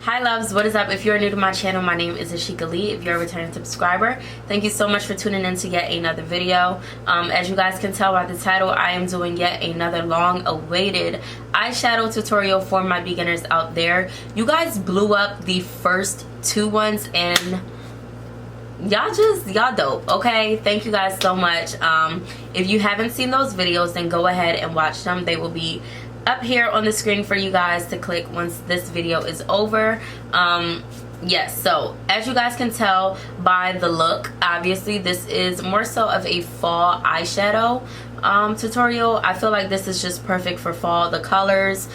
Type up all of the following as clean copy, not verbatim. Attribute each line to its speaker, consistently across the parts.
Speaker 1: Hi loves, what is up? If you're new to my channel, my name is AshecaLee. If you're a returning subscriber, thank you so much for tuning in to yet another video. As you guys can tell by the title, I am doing yet another long awaited eyeshadow tutorial for my beginners out there. You guys blew up the first two ones and y'all dope. Okay, thank you guys so much. If you haven't seen those videos, then go ahead and watch them. They will be up here on the screen for you guys to click once this video is over. Yes, so as you guys can tell by the look, obviously this is more so of a fall eyeshadow tutorial. I feel like this is just perfect for fall. The colors,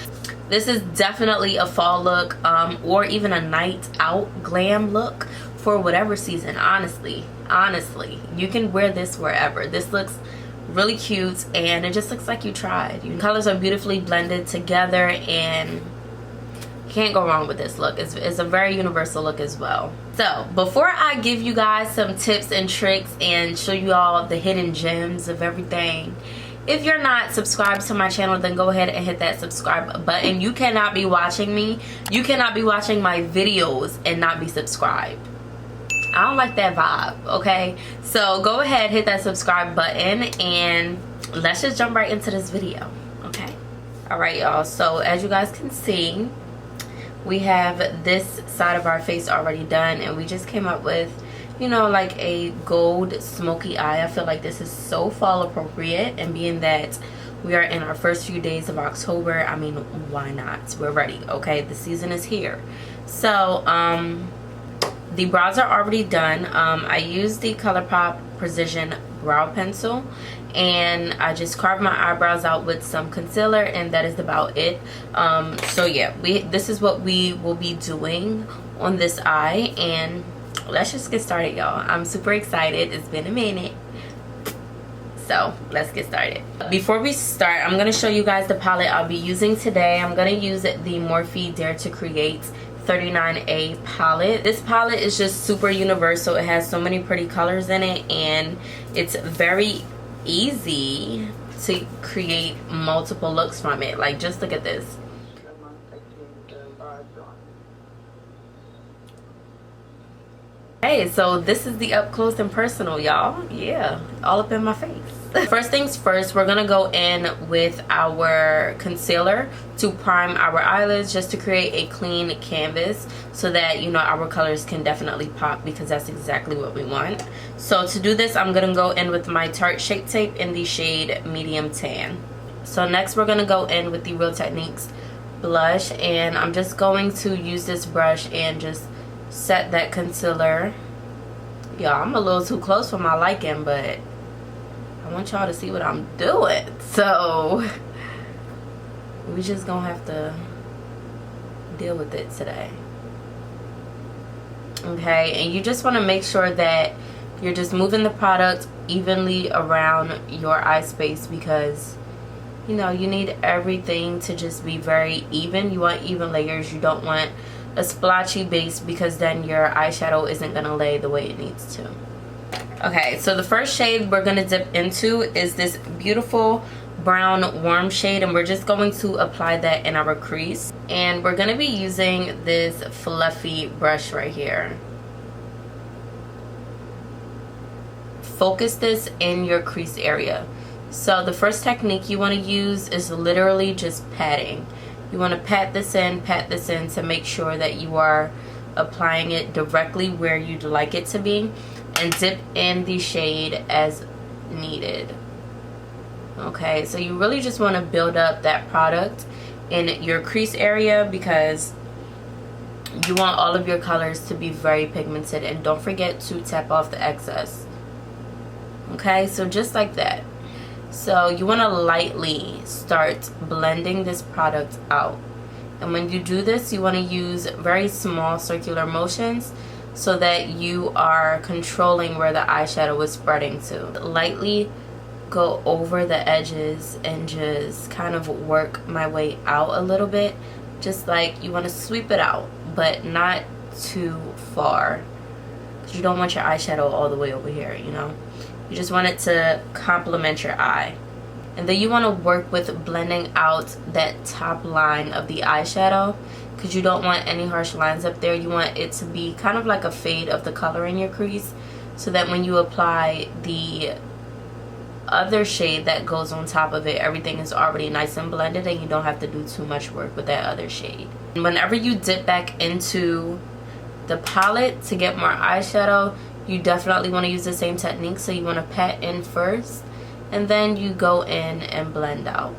Speaker 1: this is definitely a fall look, or even a night out glam look for whatever season. Honestly, you can wear this wherever. This looks really cute and it just looks like you tried. Your colors are beautifully blended together and you can't go wrong with this look. It's a very universal look as well. So before I give you guys some tips and tricks and show you all the hidden gems of everything, if you're not subscribed to my channel, then go ahead and hit that subscribe button. You cannot be watching me, you cannot be watching my videos and not be subscribed. I don't like that vibe, okay? So go ahead, hit that subscribe button, and let's just jump right into this video, okay? All right, y'all. So as you guys can see, we have this side of our face already done, and we just came up with, you know, like a gold smoky eye. I feel like this is so fall appropriate, and being that we are in our first few days of October, I mean, why not? We're ready, okay? The season is here. So, the brows are already done. I used the ColourPop Precision Brow Pencil and I just carved my eyebrows out with some concealer, and that is about it. So yeah, this is what we will be doing on this eye, and let's just get started, y'all. I'm super excited. It's been a minute. So let's get started. Before we start, I'm going to show you guys the palette I'll be using today. I'm going to use the Morphe Dare to Create 39A palette. This palette is just super universal. It has so many pretty colors in it, and it's very easy to create multiple looks from it. Like, just look at this. Hey, so this is the up close and personal, y'all. Yeah, all up in my face. First things first, we're gonna go in with our concealer to prime our eyelids, just to create a clean canvas so that, you know, our colors can definitely pop, because that's exactly what we want. So to do this, I'm gonna go in with my Tarte Shape Tape in the shade Medium Tan. So next we're gonna go in with the Real Techniques blush, and I'm just going to use this brush and just set that concealer. Y'all, I'm a little too close for my liking, but I want y'all to see what I'm doing. So we just gonna have to deal with it today. Okay, and you just want to make sure that you're just moving the product evenly around your eye space, because, you know, you need everything to just be very even. You want even layers. You don't want a splotchy base, because then your eyeshadow isn't gonna lay the way it needs to. Okay, so the first shade we're gonna dip into is this beautiful brown warm shade, and we're just going to apply that in our crease, and we're gonna be using this fluffy brush right here. Focus this in your crease area. So the first technique you want to use is literally just patting. You want to pat this in to make sure that you are applying it directly where you'd like it to be, and dip in the shade as needed. Okay, so you really just want to build up that product in your crease area, because you want all of your colors to be very pigmented, and don't forget to tap off the excess. Okay, so just like that. So you want to lightly start blending this product out, and when you do this, you want to use very small circular motions so that you are controlling where the eyeshadow is spreading to. Lightly go over the edges and just kind of work my way out a little bit, just like you want to sweep it out, but not too far, because you don't want your eyeshadow all the way over here, you know. You just want it to complement your eye. And then you want to work with blending out that top line of the eyeshadow because you don't want any harsh lines up there. You want it to be kind of like a fade of the color in your crease, so that when you apply the other shade that goes on top of it, everything is already nice and blended and you don't have to do too much work with that other shade. And whenever you dip back into the palette to get more eyeshadow, you definitely want to use the same technique. So you want to pat in first and then you go in and blend out.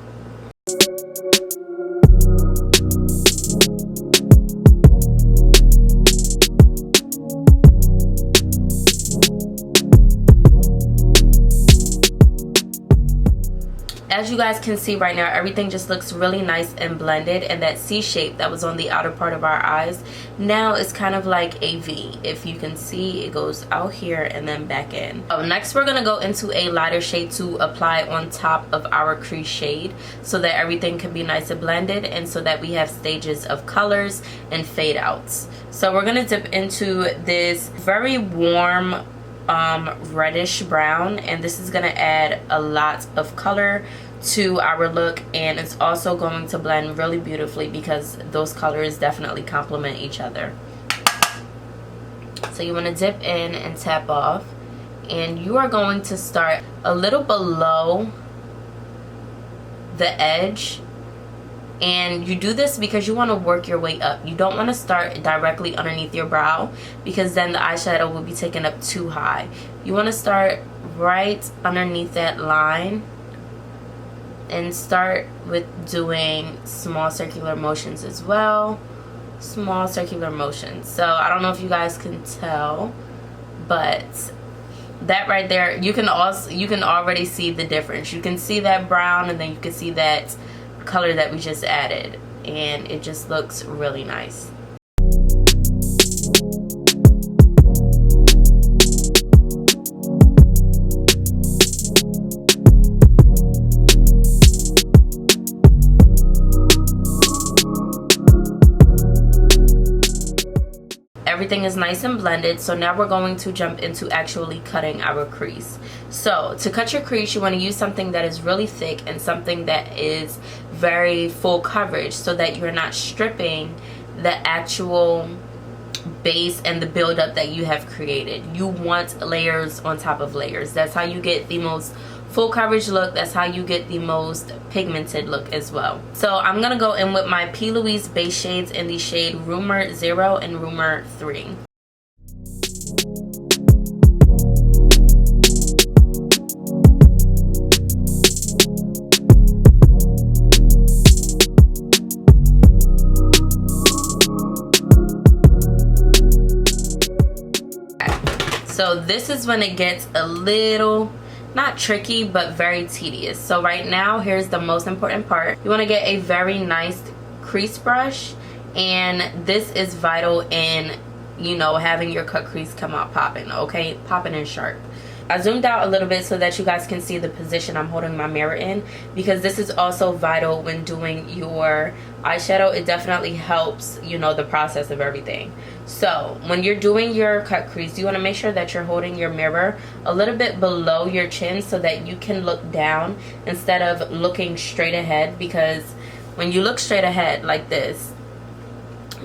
Speaker 1: As you guys can see right now, everything just looks really nice and blended, and that C shape that was on the outer part of our eyes now is kind of like a V. If you can see, it goes out here and then back in. Next we're going to go into a lighter shade to apply on top of our crease shade, so that everything can be nice and blended and so that we have stages of colors and fade outs. So we're going to dip into this very warm reddish brown, and this is going to add a lot of color to our look, and it's also going to blend really beautifully because those colors definitely complement each other. So you want to dip in and tap off, and you are going to start a little below the edge. And you do this because you want to work your way up. You don't want to start directly underneath your brow, because then the eyeshadow will be taken up too high. You want to start right underneath that line and start with doing small circular motions as well. Small circular motions. So I don't know if you guys can tell, but that right there, you can already see the difference. You can see that brown, and then you can see that color that we just added, and it just looks really nice. Everything is nice and blended, so now we're going to jump into actually cutting our crease. So to cut your crease, you want to use something that is really thick and something that is very full coverage, so that you're not stripping the actual base and the buildup that you have created. You want layers on top of layers. That's how you get the most full coverage look. That's how you get the most pigmented look as well. So I'm gonna go in with my P. Louise base shades in the shade Rumour 0 and Rumour 3. So this is when it gets a little, not tricky, but very tedious. So right now, here's the most important part. You want to get a very nice crease brush, and this is vital in, you know, having your cut crease come out popping, okay? Popping and sharp. I zoomed out a little bit so that you guys can see the position I'm holding my mirror in, because this is also vital when doing your eyeshadow. It definitely helps, you know, the process of everything. So when you're doing your cut crease, you want to make sure that you're holding your mirror a little bit below your chin so that you can look down instead of looking straight ahead, because when you look straight ahead like this,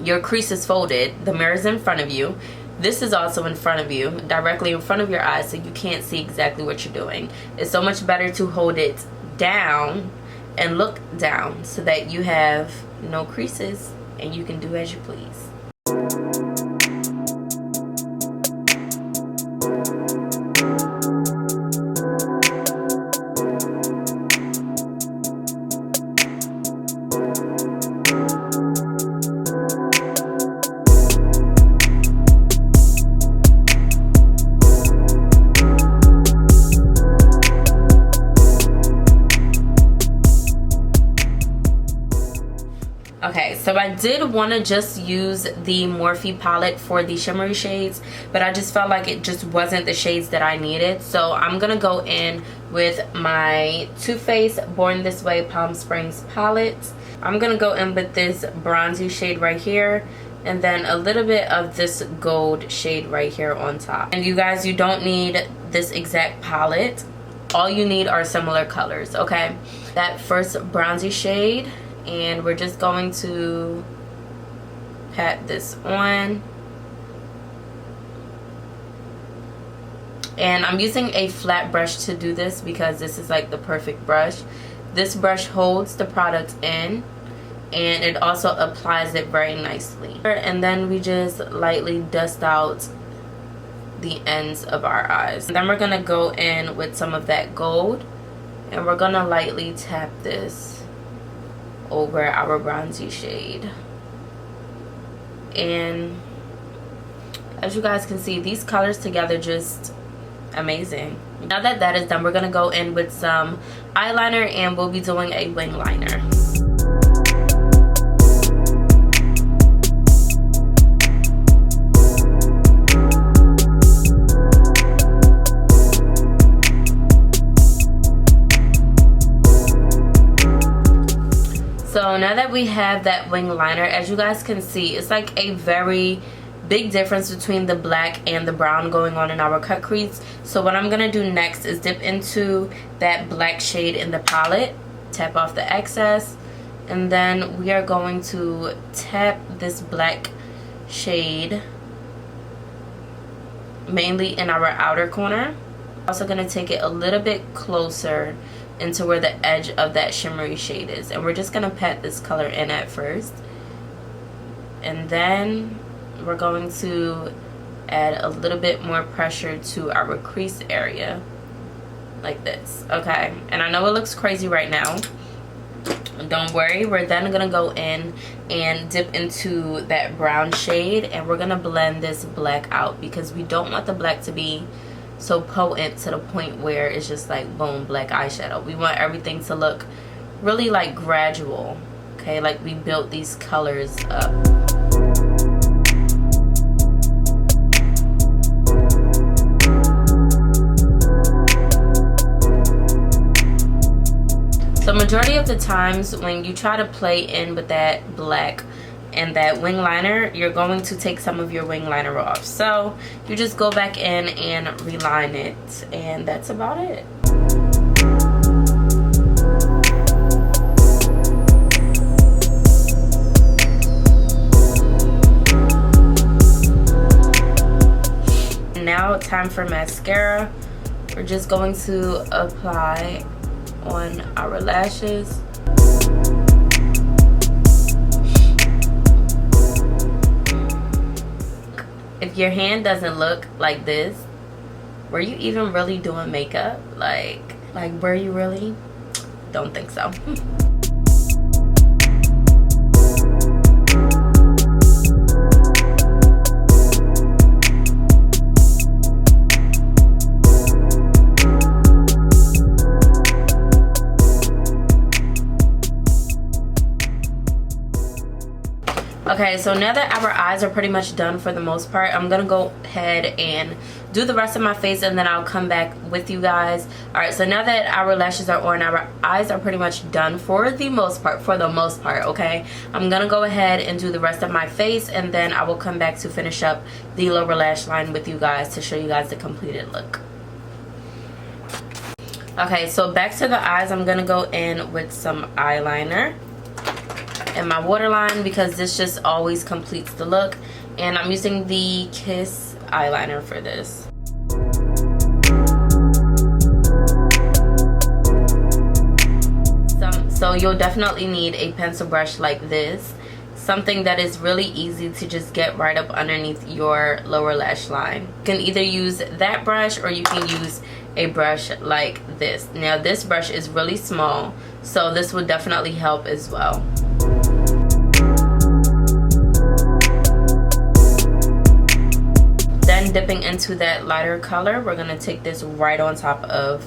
Speaker 1: your crease is folded, the mirror's in front of you. This is also in front of you, directly in front of your eyes, so you can't see exactly what you're doing. It's so much better to hold it down and look down so that you have no creases and you can do as you please. Okay, so I did want to just use the Morphe palette for the shimmery shades, but I just felt like it just wasn't the shades that I needed. So I'm going to go in with my Too Faced Born This Way Palm Springs palette. I'm going to go in with this bronzy shade right here, and then a little bit of this gold shade right here on top. And you guys, you don't need this exact palette. All you need are similar colors, okay? That first bronzy shade, and we're just going to pat this on. And I'm using a flat brush to do this because this is like the perfect brush. This brush holds the product in and it also applies it very nicely. And then we just lightly dust out the ends of our eyes. And then we're gonna go in with some of that gold and we're gonna lightly tap this over our bronzy shade. And as you guys can see, these colors together just amazing. Now that that is done, we're gonna go in with some eyeliner and we'll be doing a wing liner. So now that we have that wing liner, as you guys can see, it's like a very big difference between the black and the brown going on in our cut crease. So what I'm gonna do next is dip into that black shade in the palette, tap off the excess, and then we are going to tap this black shade mainly in our outer corner. Also gonna take it a little bit closer into where the edge of that shimmery shade is, and we're just gonna pat this color in at first, and then we're going to add a little bit more pressure to our crease area like this. Okay, and I know it looks crazy right now, don't worry. We're then gonna go in and dip into that brown shade and we're gonna blend this black out because we don't want the black to be so potent to the point where it's just like boom, black eyeshadow. We want everything to look really like gradual, okay, like we built these colors up. So majority of the times when you try to play in with that black and that wing liner, you're going to take some of your wing liner off. So you just go back in and reline it, and that's about it. Now time for mascara. We're just going to apply on our lashes. If your hand doesn't look like this, were you even really doing makeup? Like were you really? Don't think so. Okay, so now that our eyes are pretty much done for the most part, I'm gonna go ahead and do the rest of my face and then I'll come back with you guys. Alright, so now that our lashes are on, our eyes are pretty much done for the most part, okay? I'm gonna go ahead and do the rest of my face and then I will come back to finish up the lower lash line with you guys to show you guys the completed look. Okay, so back to the eyes, I'm gonna go in with some eyeliner and my waterline because this just always completes the look, and I'm using the Kiss eyeliner for this. So you'll definitely need a pencil brush like this, something that is really easy to just get right up underneath your lower lash line. You can either use that brush or you can use a brush like this. Now this brush is really small, so this will definitely help as well. Then dipping into that lighter color, we're gonna take this right on top of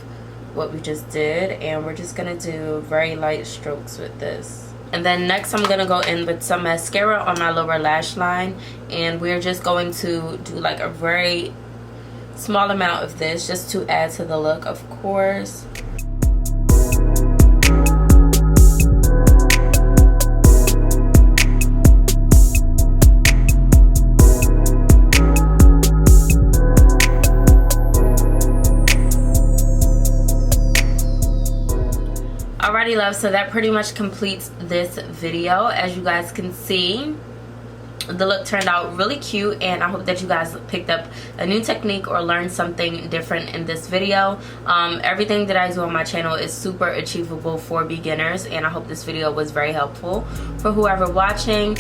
Speaker 1: what we just did, and we're just gonna do very light strokes with this. And then next I'm gonna go in with some mascara on my lower lash line, and we're just going to do like a very small amount of this just to add to the look, of course. Alrighty love, so that pretty much completes this video. As you guys can see, the look turned out really cute, and I hope that you guys picked up a new technique or learned something different in this video. Everything that I do on my channel is super achievable for beginners, and I hope this video was very helpful for whoever watching.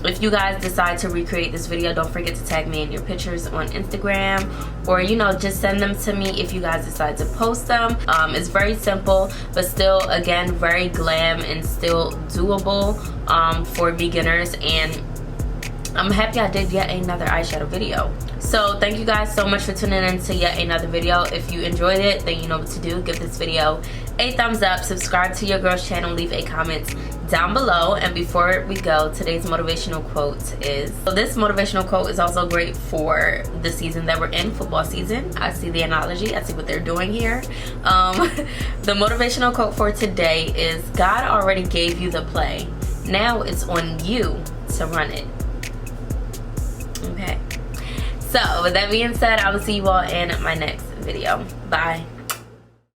Speaker 1: If you guys decide to recreate this video, don't forget to tag me in your pictures on Instagram, or you know, just send them to me if you guys decide to post them. It's very simple, but still, again, very glam and still doable for beginners, and I'm happy I did yet another eyeshadow video. So thank you guys so much for tuning in to yet another video. If you enjoyed it, then you know what to do. Give this video a thumbs up, subscribe to your girl's channel, leave a comment down below. And before we go, today's motivational quote is, so this motivational quote is also great for the season that we're in, football season. I see the analogy, I see what they're doing here. The motivational quote for today is, God already gave you the play, now it's on you to run it. Okay, so with that being said, I will see you all in my next video. Bye.